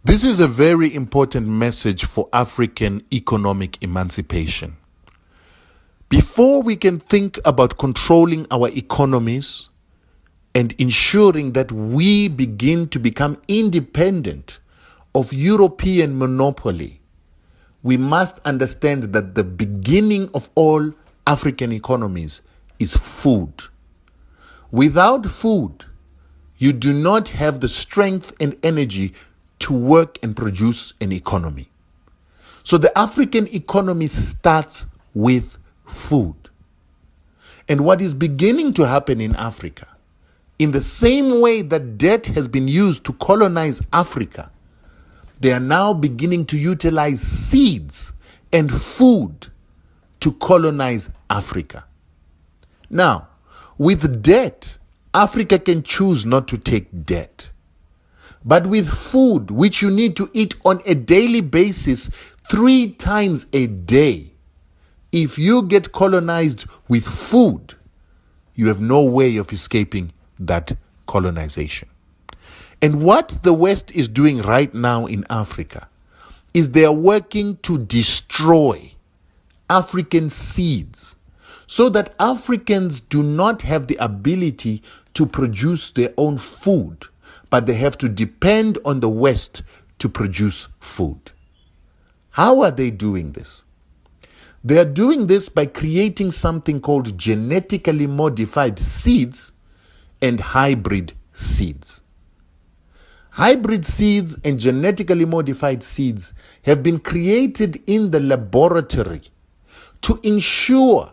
This is a very important message for African economic emancipation. Before we can think about controlling our economies and ensuring that we begin to become independent of European monopoly, we must understand that the beginning of all African economies is food. Without food, you do not have the strength and energy to work and produce an economy. So the African economy starts with food. And what is beginning to happen in Africa, in the same way that debt has been used to colonize Africa, they are now beginning to utilize seeds and food to colonize Africa. Now, with debt, Africa can choose not to take debt. But with food, which you need to eat on a daily basis 3 times a day, if you get colonized with food, you have no way of escaping that colonization. And what the West is doing right now in Africa is they are working to destroy African seeds so that Africans do not have the ability to produce their own food, but they have to depend on the West to produce food. How are they doing this? They are doing this by creating something called genetically modified seeds and hybrid seeds. Hybrid seeds and genetically modified seeds have been created in the laboratory to ensure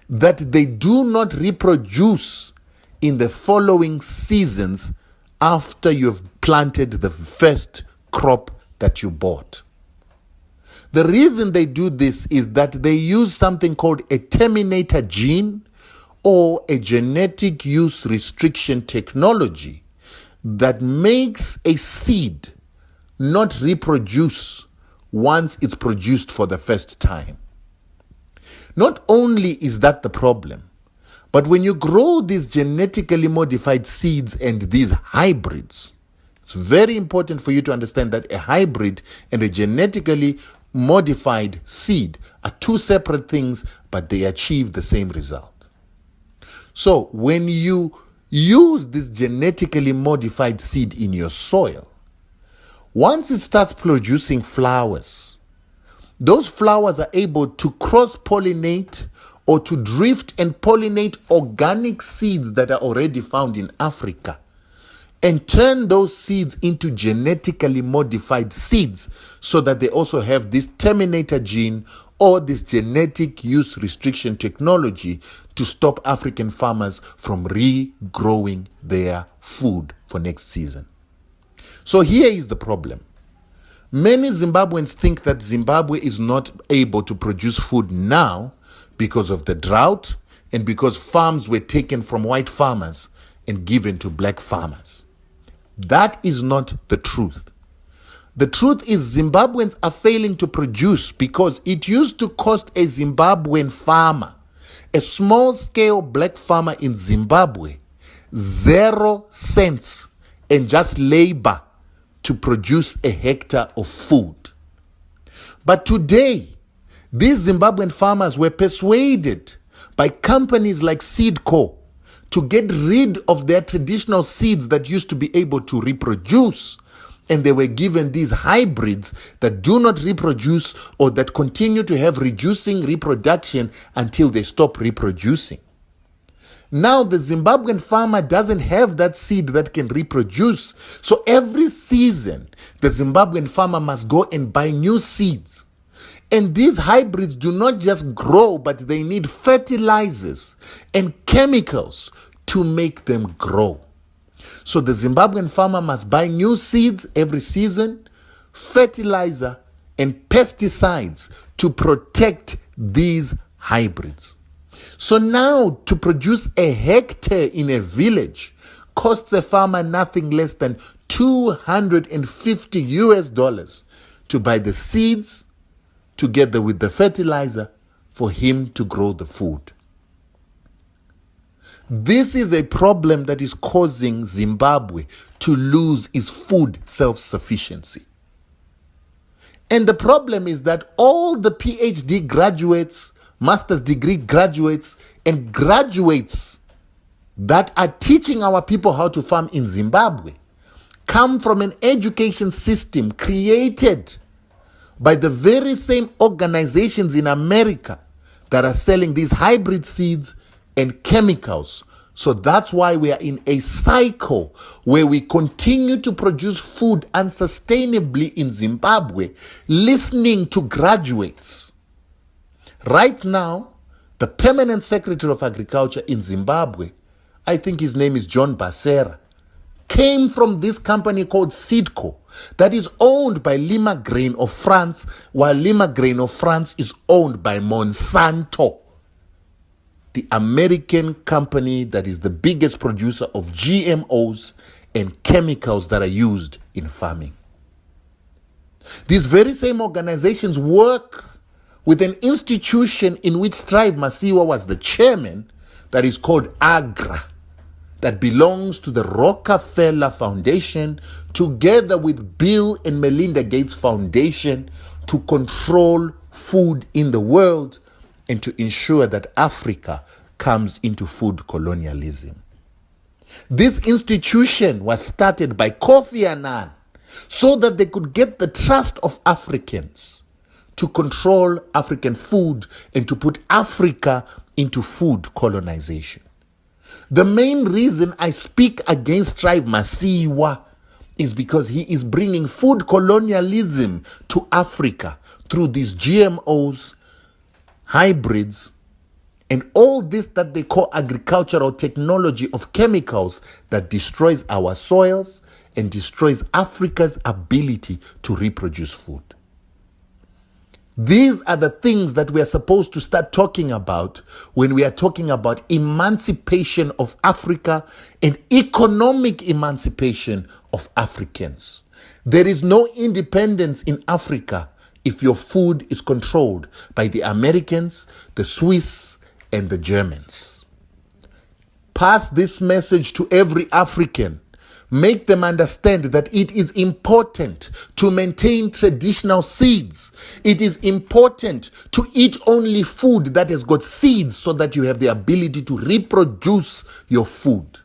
that they do not reproduce in the following seasons after you've planted the first crop that you bought. The reason they do this is that they use something called a terminator gene or a genetic use restriction technology that makes a seed not reproduce once it's produced for the first time. Not only is that the problem, but when you grow these genetically modified seeds and these hybrids, it's very important for you to understand that a hybrid and a genetically modified seed are 2 separate things, but they achieve the same result. So when you use this genetically modified seed in your soil, once it starts producing flowers, those flowers are able to cross-pollinate or to drift and pollinate organic seeds that are already found in Africa and turn those seeds into genetically modified seeds so that they also have this terminator gene or this genetic use restriction technology to stop African farmers from regrowing their food for next season. So here is the problem. Many Zimbabweans think that Zimbabwe is not able to produce food now because of the drought and because farms were taken from white farmers and given to black farmers. That is not the truth. The truth is Zimbabweans are failing to produce because it used to cost a Zimbabwean farmer, a small-scale black farmer in Zimbabwe, 0 cents and just labor to produce a hectare of food. But today, these Zimbabwean farmers were persuaded by companies like Seedco to get rid of their traditional seeds that used to be able to reproduce, and they were given these hybrids that do not reproduce or that continue to have reducing reproduction until they stop reproducing. Now the Zimbabwean farmer doesn't have that seed that can reproduce, so every season the Zimbabwean farmer must go and buy new seeds. And these hybrids do not just grow, but they need fertilizers and chemicals to make them grow. So the Zimbabwean farmer must buy new seeds every season, fertilizer, and pesticides to protect these hybrids. So now to produce a hectare in a village costs a farmer nothing less than $250 to buy the seeds together with the fertilizer for him to grow the food. This is a problem that is causing Zimbabwe to lose its food self-sufficiency. And the problem is that all the PhD graduates, master's degree graduates, and graduates that are teaching our people how to farm in Zimbabwe come from an education system created by the very same organizations in America that are selling these hybrid seeds and chemicals. So that's why we are in a cycle where we continue to produce food unsustainably in Zimbabwe, listening to graduates. Right now, the permanent secretary of agriculture in Zimbabwe, I think his name is John Basera, came from this company called Seedco that is owned by Lima Grain of France, while Lima Grain of France is owned by Monsanto, the American company that is the biggest producer of GMOs and chemicals that are used in farming. These very same organizations work with an institution in which Strive Masiyiwa was the chairman, that is called AGRA, that belongs to the Rockefeller Foundation, together with Bill and Melinda Gates Foundation, to control food in the world and to ensure that Africa comes into food colonialism. This institution was started by Kofi Annan so that they could get the trust of Africans to control African food and to put Africa into food colonization. The main reason I speak against Strive Masiyiwa is because he is bringing food colonialism to Africa through these GMOs, hybrids, and all this that they call agricultural technology of chemicals that destroys our soils and destroys Africa's ability to reproduce food. These are the things that we are supposed to start talking about when we are talking about emancipation of Africa and economic emancipation of Africans. There is no independence in Africa if your food is controlled by the Americans, the Swiss, and the Germans. Pass this message to every African. Make them understand that it is important to maintain traditional seeds. It is important to eat only food that has got seeds so that you have the ability to reproduce your food.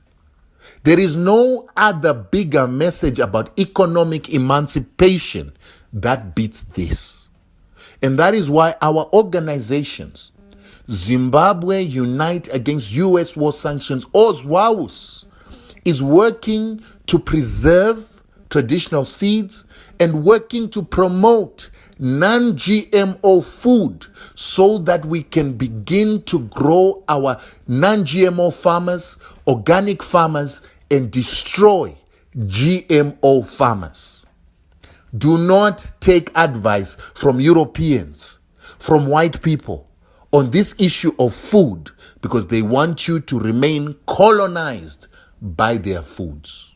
There is no other bigger message about economic emancipation that beats this. And that is why our organizations, Zimbabwe Unite Against U.S. War Sanctions, OZWAUS, is working to preserve traditional seeds and working to promote non-GMO food so that we can begin to grow our non-GMO farmers, organic farmers, and destroy GMO farmers. Do not take advice from Europeans, from white people on this issue of food, because they want you to remain colonized by their foods.